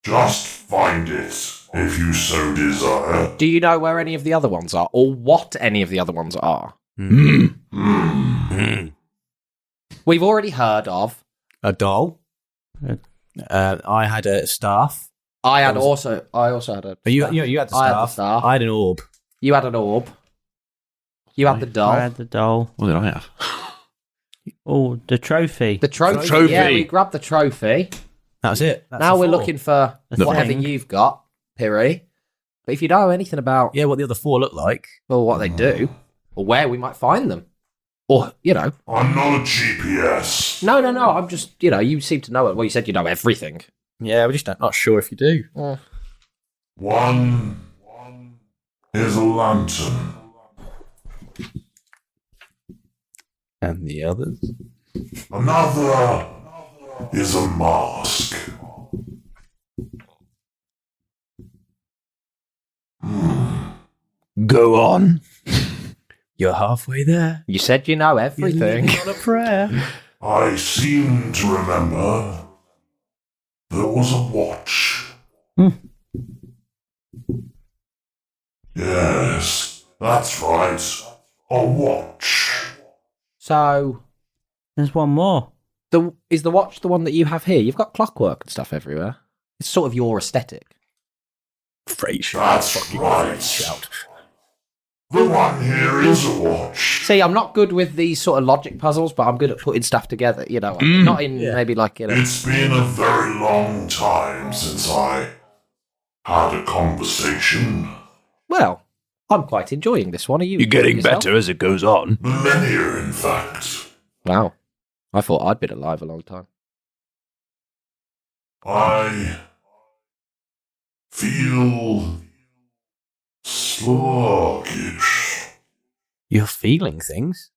Just find it if you so desire. Do you know where any of the other ones are, or what any of the other ones are? We've already heard of a doll. I had a staff. I also had a. You had the staff. I had an orb. You had an orb. You had the doll. I had the doll. What did I have? Oh, the trophy. The trophy. Yeah, we grabbed the trophy. That was it. Now we're looking for whatever you've got, Piri. But if you don't know anything about what the other 4 look like, or what they do, or where we might find them, or I'm not a GPS. No. I'm just you seem to know it. Well, you said you know everything. Yeah, we're just not sure if you do. One is a lantern. And the others? Another is a mask. Go on. You're halfway there. You said you know everything. On a prayer. I seem to remember there was a watch. Yes, that's right. A watch. So there's one more. Is the watch the one that you have here? You've got clockwork and stuff everywhere. It's sort of your aesthetic. Frasier. That's right. Shout. The one here is a watch. See, I'm not good with these sort of logic puzzles, but I'm good at putting stuff together. Not in maybe like It's been a very long time since I had a conversation. Well, I'm quite enjoying this one. Are you? You're getting better as it goes on. Millennia, in fact. Wow. I thought I'd been alive a long time. I feel sluggish. You're feeling things?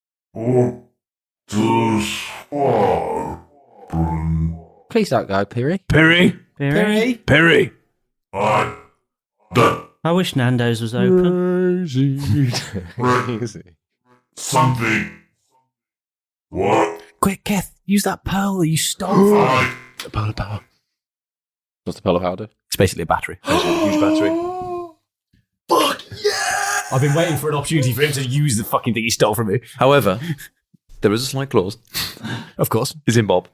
Please don't go, Piri. Piri? I wish Nando's was open. Something. What? Quick, Keth, use that pearl that you stole from The pearl of power. What's the pearl of power do? It's basically a battery. Huge battery. Fuck yeah! I've been waiting for an opportunity for him to use the fucking thing he stole from me. However, there is a slight clause. Of course. It's in Bob.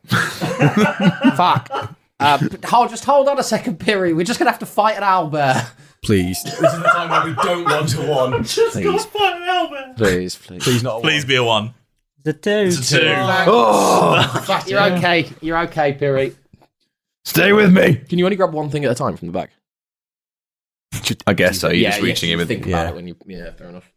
Fuck. Just hold on a second, Piri. We're just going to have to fight an owlbear. Please. This is the time when we don't want to one. Just got to fight an owlbear. Please. Please not a Please be a 1. The 2. It's a 2. Fuck, you're okay. You're okay, Piri. Stay with me. Can you only grab one thing at a time from the back? I guess so. You're just reaching in with think about it when you. Yeah, fair enough.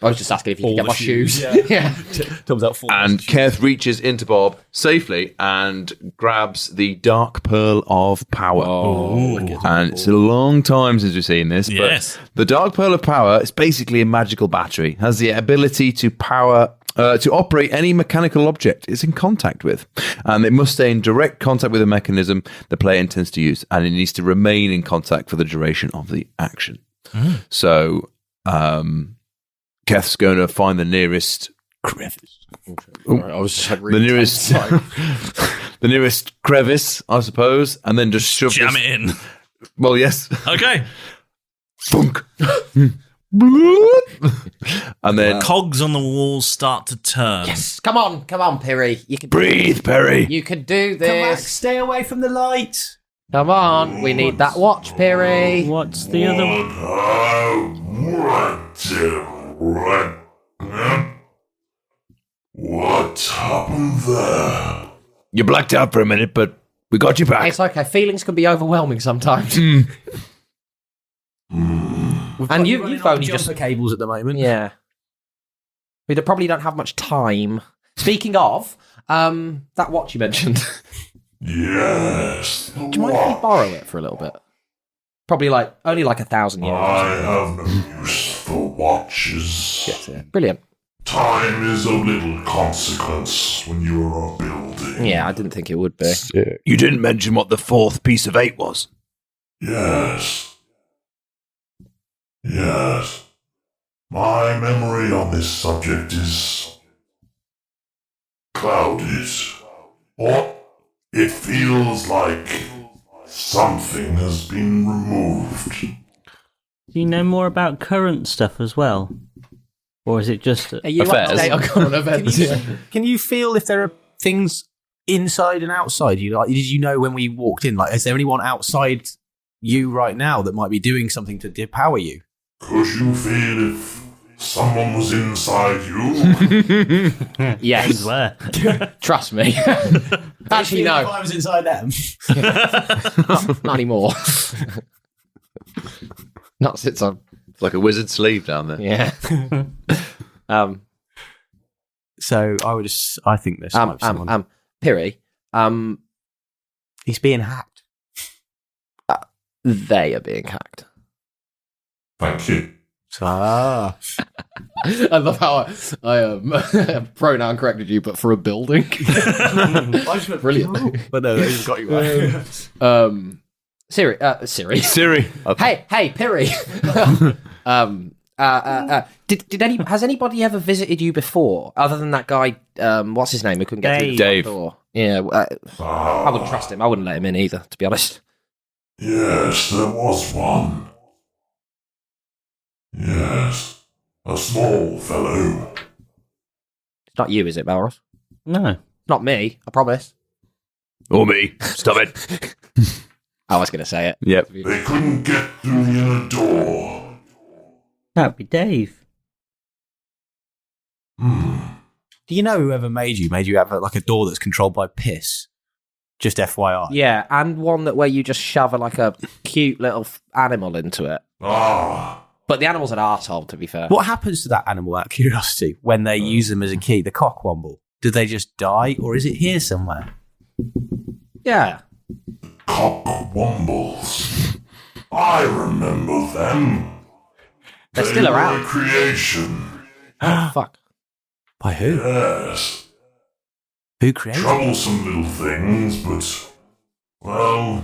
I was just asking if you could get my shoes. Yeah. Thumbs out for And Keth reaches into Bob safely and grabs the Dark Pearl of Power. And it's a long time since we've seen this. Yes. But the Dark Pearl of Power is basically a magical battery. Has the ability to power... to operate any mechanical object it's in contact with. And it must stay in direct contact with a mechanism the player intends to use. And it needs to remain in contact for the duration of the action. So... Keth's going to find the nearest crevice. I was just the nearest, the nearest crevice, I suppose, and then just shove Jam it in. Well, yes. Okay. Funk. And then cogs on the walls start to turn. Yes. Come on, Piri. You can breathe, Piri. You can do Come back, this. stay away from the light. Come on, we need that watch, Piri. What's the other one? What happened there? You blacked out for a minute, but we got you back. It's okay. Feelings can be overwhelming sometimes. We've And you've only just cables at the moment. Yeah. We probably don't have much time. Speaking of, that watch you mentioned. Yes. Do you mind if we borrow it for a little bit? Probably only 1,000 years. I have no use for watches. Yes, yeah. Brilliant. Time is of little consequence when you are a building. Yeah, I didn't think it would be. You didn't mention what the fourth piece of 8 was. Yes. Yes. My memory on this subject is clouded. Or it feels like something has been removed. Do you know more about current stuff as well? Or is it just affairs? Can you feel if there are things inside and outside you? Like, did you know when we walked in? Like, is there anyone outside you right now that might be doing something to depower you? Could you feel if someone was inside you? Yes. Where? Trust me. Actually, no. If I was inside them. Not anymore. Not since I'm... It's like a wizard's sleeve down there. Yeah. So I think this might be someone. Piri, he's being hacked. They are being hacked. Thank you. I love how I pronoun corrected you, but for a building. Brilliant. But no, they just got you right. Siri. Hey, Piri. Has anybody ever visited you before, other than that guy? What's his name? Who couldn't get through the Dave. door? Yeah, I wouldn't trust him. I wouldn't let him in either, to be honest. Yes, there was one. Yes, a small fellow. It's not you, is it, Malrus? No. Not me, I promise. Or me. Stop it. I was going to say it. Yep. They couldn't get through the inner door. That'd be Dave. Do you know whoever made you have a door that's controlled by piss? Just FYI. Yeah, and one where you just shove a cute little animal into it. But the animal's an arsehole, to be fair. What happens to that animal, out of curiosity, when they use them as a key? The cockwomble. Do they just die, or is it here somewhere? Yeah. Cockwombles. I remember them. They're still around. Were a creation. Oh, fuck. By who? Yes. Who created them? Troublesome little things, but, well,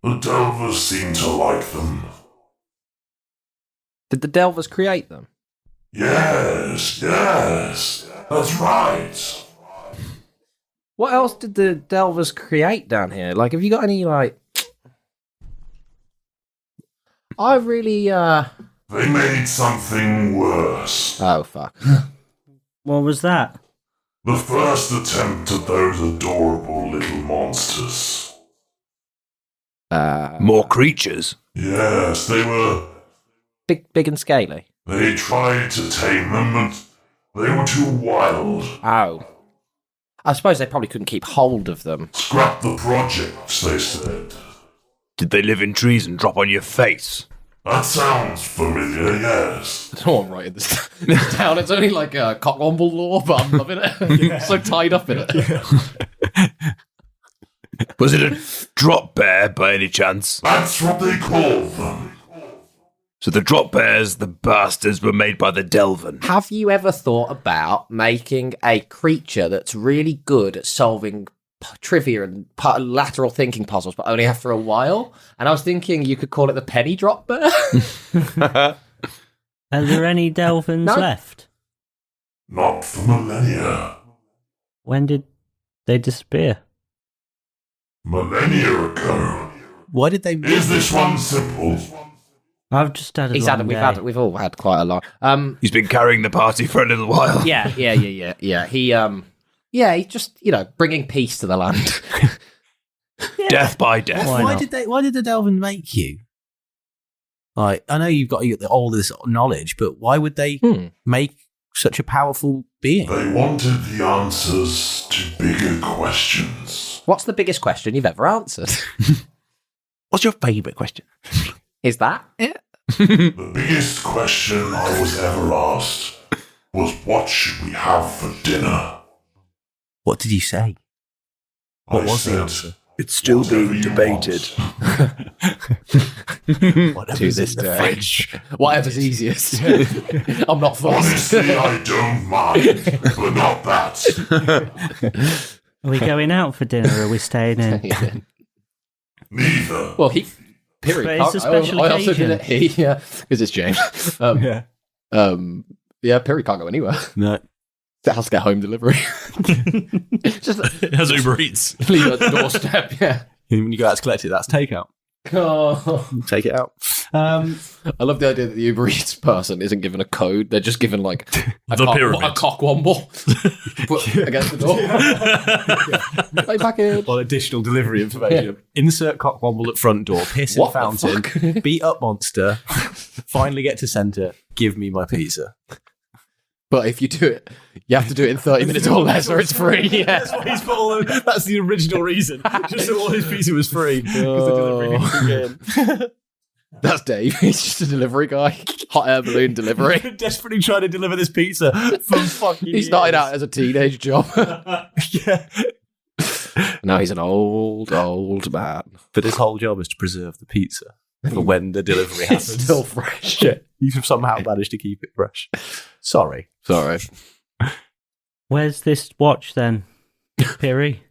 the Delvers seem to like them. Did the Delvers create them? Yes, that's right. What else did the Delvers create down here? Have you got any, I really, They made something worse. Oh, fuck. What was that? The first attempt at those adorable little monsters. More creatures? Yes, they were... Big and scaly? They tried to tame them, but they were too wild. Oh. I suppose they probably couldn't keep hold of them. Scrap the project, they said. Did they live in trees and drop on your face? That sounds familiar, yes. I don't know I'm writing this down. It's only a cockwomble lore, but I'm loving it. So tied up in it. Was it a drop bear by any chance? That's what they call them. So the drop bears, the bastards, were made by the Delven. Have you ever thought about making a creature that's really good at solving trivia and lateral thinking puzzles, but only after a while? And I was thinking you could call it the penny drop bear. Are there any Delvins left? Not for millennia. When did they disappear? Millennia ago. Why did they... Is this one simple? I've just had a long day. We've all had quite a lot. He's been carrying the party for a little while. Yeah. He just, bringing peace to the land. Death by death. Why did the Delvin make you? I know you've got all this knowledge, but why would they make such a powerful being? They wanted the answers to bigger questions. What's the biggest question you've ever answered? What's your favourite question? Is that it? The biggest question I was ever asked was what should we have for dinner? What did you say? What I was the said, answer? It's still whatever being you debated. To this day. Whatever's easiest. I'm not fussed. Honestly, I don't mind, but not that. Are we going out for dinner or are we staying in? Neither. Well, Piri But it's a can't. special I also did occasion. it. Because it's James. Piri can't go anywhere. No. It has to get home delivery. Just It has Uber Eats. leave it at the doorstep. Yeah. When you go out to collect it, that's takeout. Oh. Take it out. I love the idea that the Uber Eats person isn't given a code. They're just given like a pyramid. cockwomble put against the door. Play package. On additional delivery information. Insert cockwomble at front door, piss in What the fountain, fuck? beat up monster, finally get to centre, give me my pizza. But if you do it, you have to do it in 30 minutes or less, or it's free. Yeah. That's what he's put all the, that's the original reason. Just so all his pizza was free because the delivery didn't begin. That's Dave. He's just a delivery guy. Hot air balloon delivery. Desperately trying to deliver this pizza for fucking He started out as a teenage job. Yeah. Now he's an old man. But his whole job is to preserve the pizza for when the delivery happens. It's still fresh. Yeah. You've somehow managed to keep it fresh. Sorry. Where's this watch then, Piri?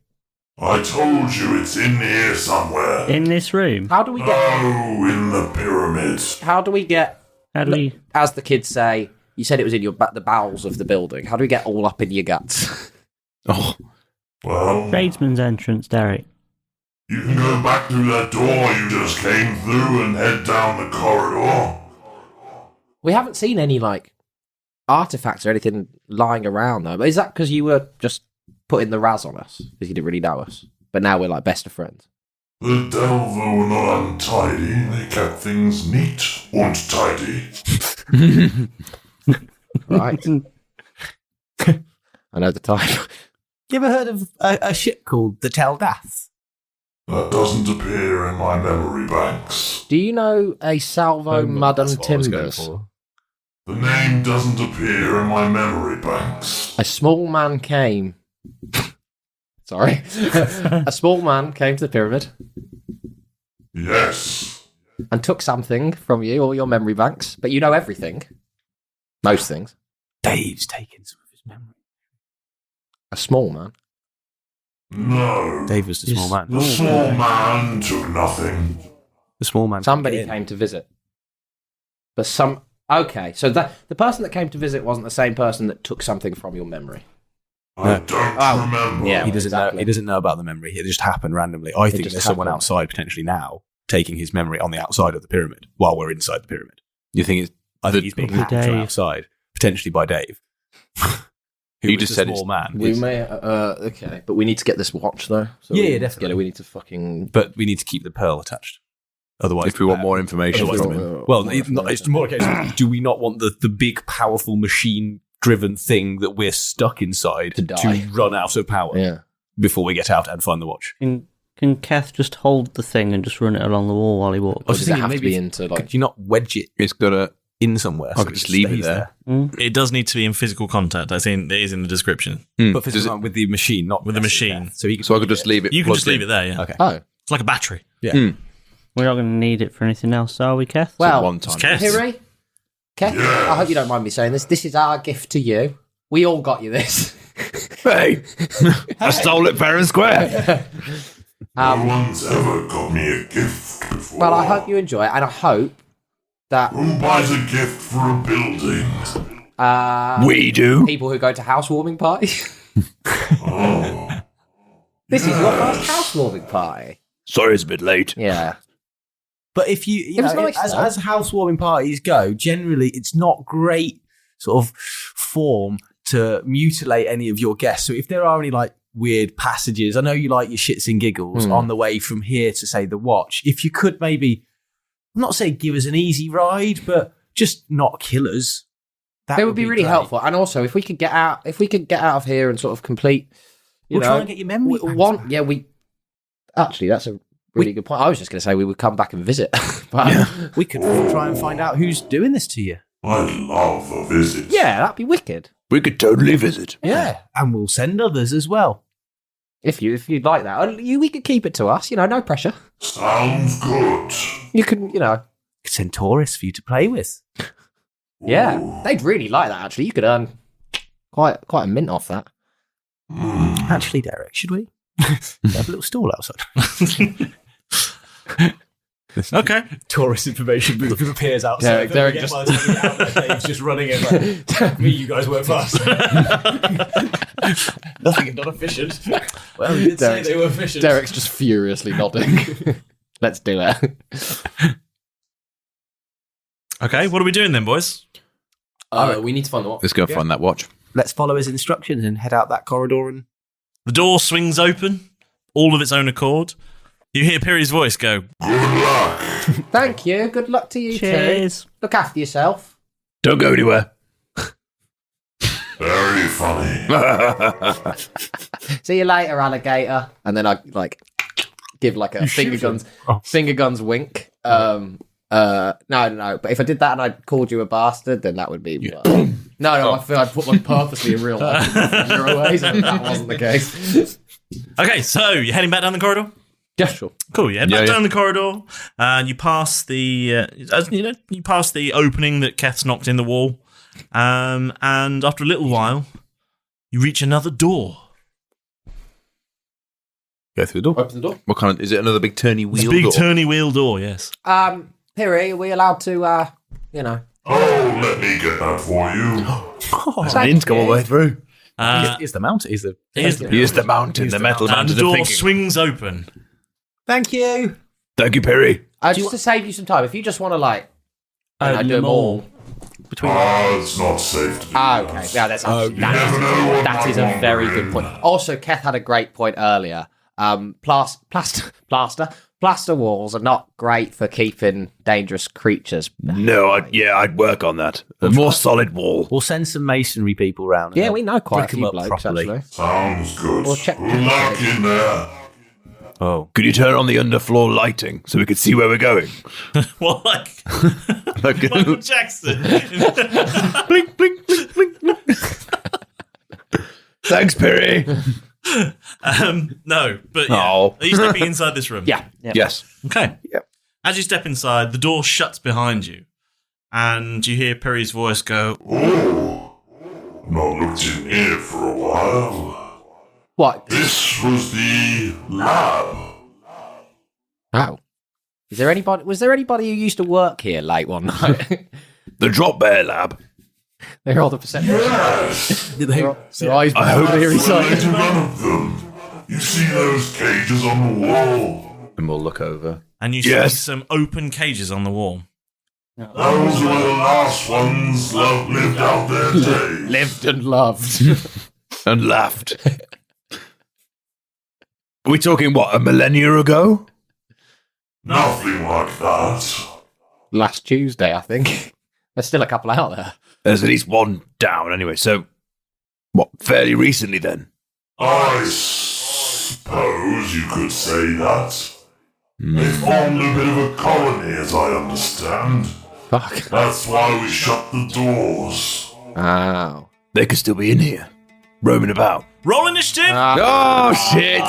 I told you it's in here somewhere. In this room? How do we get... Oh, in the pyramid. How do we get... How do we... As the kids say, you said it was in your the bowels of the building. How do we get all up in your guts? Oh, Well, Tradesman's entrance, Derek. you can go back through that door you just came through and head down the corridor. We haven't seen any, like, artifacts or anything lying around, though. But is that because you were just putting the razz on us? Because you didn't really know us? But now we're, like, best of friends. The Delver were not untidy. They kept things neat and tidy. Right. I know the type. You ever heard of a ship called the Teldath? That doesn't appear in my memory banks. Do you know a Salvo Mud and Timbers? The name doesn't appear in my memory banks. A small man came... Sorry. A small man came to the pyramid. Yes. And took something from you, all your memory banks. But you know everything. Most things. Dave's taken some of his memory. A small man? No. Dave was the small man. The small man took nothing. The small man. Somebody came to visit. But some... Okay, so the person that came to visit wasn't the same person that took something from your memory. I don't remember. Yeah, he doesn't exactly. know. He doesn't know about the memory. It just happened randomly. I think just there's someone happened. outside potentially now taking his memory on the outside of the pyramid while we're inside the pyramid. You think it's? I think he's being hacked from outside, potentially by Dave. You just said small man. We may... okay, but we need to get this watch, though. So Yeah, we- definitely. We need to fucking... But we need to keep the pearl attached. Otherwise, if we want more information from him. Well, it's more a case of, do we not want the big, powerful, machine-driven thing that we're stuck inside To die. run out of power before we get out and find the watch? Can Keth just hold the thing and just run it along the wall while he walks? Or does it have to be into, like... Could you not wedge it? It's got a in somewhere. I could just leave it there. It does need to be in physical contact. I think it is in the description. But physical with the machine, not with the machine. So I could just leave it. You can just plugged leave it there. Yeah. Okay. Oh, it's like a battery. Yeah. We're not going to need it for anything else, are we, Keth? Well, one time. Piri, Keth, I hope you don't mind me saying this. This is our gift to you. We all got you this. Hey, I stole it fair and square. No one's ever got me a gift before. Well, I hope you enjoy it, and I hope that... Who buys a gift for a building? We do. People who go to housewarming parties. Oh. This is your first housewarming party. Sorry, it's a bit late. Yeah. But if you It was know, nice, though. as housewarming parties go, generally it's not great sort of form to mutilate any of your guests. So if there are any like weird passages, I know you like your shits and giggles on the way from here to say the watch. If you could maybe, I'm not saying give us an easy ride, but just not kill us. It would be really great. helpful. And also, if we could get out of here and sort of complete, We'll try and get your memory back. Actually, that's a really good point. I was just going to say we would come back and visit. But we could try and find out who's doing this to you. I'd love a visit. Yeah, that'd be wicked. We could totally visit. Yeah, and we'll send others as well. If you'd like that, we could keep it to us. No pressure. Sounds good. You can, Send tourists for you to play with. Yeah, they'd really like that. Actually, you could earn quite a mint off that. Actually, Derek, should we have a little stall outside? Okay. Tourist information booth appears outside. Derek just Dave's just running in like, me, you guys weren't fast. Nothing not efficient. Well, you did say they were efficient. Derek's just furiously nodding. Let's do it. Okay, what are we doing then, boys? We need to find the watch. Let's go find that watch. Let's follow his instructions and head out that corridor. And The door swings open, all of its own accord. You hear Perry's voice go, Good luck. Thank you. Good luck to you Cheers. too. Look after yourself. Don't go anywhere. Very funny. See you later, alligator. And then I give a finger guns wink. No. But if I did that and I called you a bastard, then that would be no. I feel I'd put one purposely in real life. Zero ways, and that wasn't the case. Okay, so you're heading back down the corridor? Yeah, sure. Cool. You head back down the corridor, and you pass the you pass the opening that Keth's knocked in the wall, and after a little while, you reach another door. Go through the door. Open the door. What kind of? Is it another big turny wheel? It's a big door? turny wheel door. Yes. Perry, are we allowed to? Oh, let me get that for you. Lane's come all the way through. Is the mountain? Is the Here's the mountain, the metal And mountain the door of thinking. swings open. Thank you. Thank you, Perry. Just to save you some time, if you just want to do them all. It's not safe to do Okay, yeah, that's that is a very good point. Also, Keth had a great point earlier. Plaster walls are not great for keeping dangerous creatures. No, I'd work on that. A more solid wall. We'll send some masonry people round. Yeah, we know quite a break 'em few up blokes, properly. actually. Sounds good. We'll check. Good luck in there. Oh, Could you turn on the underfloor lighting so we could see where we're going? What, like Like- Michael Jackson? blink, blink, blink, blink, blink. Thanks, Perry. No, but Oh. Are you stepping inside this room? Yeah. Yes. Okay. Yep. As you step inside, the door shuts behind you, and you hear Perry's voice go, Oh, not looked in here for a while. What? This was the lab. Oh. Was there anybody who used to work here late one night? The Drop Bear Lab. They're all the perception. Yes. Their eyes I hope very Right in front of them. You see those cages on the wall? And we'll look over. and you see Yes. some open cages on the wall. Those were the last ones lived out their days. Lived and loved. And laughed. Are we talking, what, a millennia ago? Nothing like that. Last Tuesday, I think. There's still a couple out there. There's at least one down, anyway. So, what, fairly recently then? I suppose you could say that. They formed a bit of a colony, as I understand. Fuck. That's why we shut the doors. Oh. They could still be in here, roaming about. Roll initiative! Oh, shit!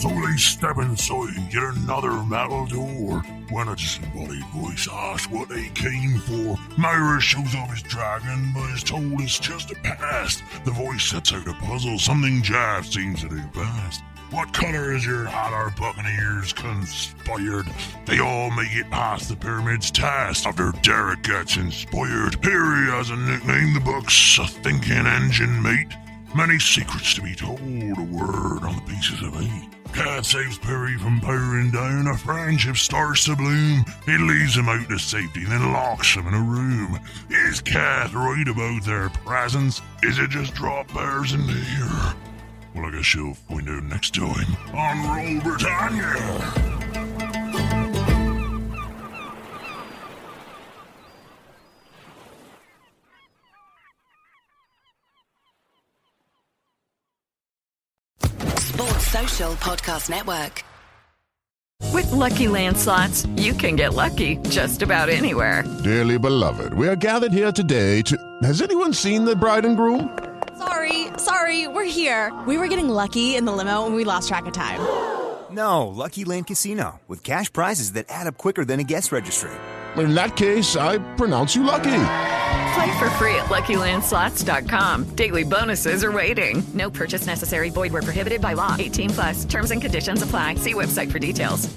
So they step inside and get another metal door. When a disembodied voice asks what they came for, Malrus shows up his dragon, but is told it's just a past. The voice sets out a puzzle, something Jav seems to do best. What color is your hat, our buccaneers conspired? They all make it past the pyramid's test. After Derek gets inspired, Perry has a nickname, the book's a thinking engine, mate. Many secrets to be told, a word on the pieces of eight. Keth saves Perry from powering down, a friendship starts to bloom. It leads him out to safety, then locks him in a room. Is Keth right about their presence? Is it just drop bears in here? Well, I guess you'll find out next time on Roll Britannia. Sports Social Podcast Network. With Lucky Land Slots, you can get lucky just about anywhere. Dearly beloved, we are gathered here today to... Has anyone seen the bride and groom? Sorry, we're here. We were getting lucky in the limo and we lost track of time. No, Lucky Land Casino, with cash prizes that add up quicker than a guest registry. In that case, I pronounce you lucky. Play for free at LuckyLandSlots.com. Daily bonuses are waiting. No purchase necessary. Void where prohibited by law. 18+. Terms and conditions apply. See website for details.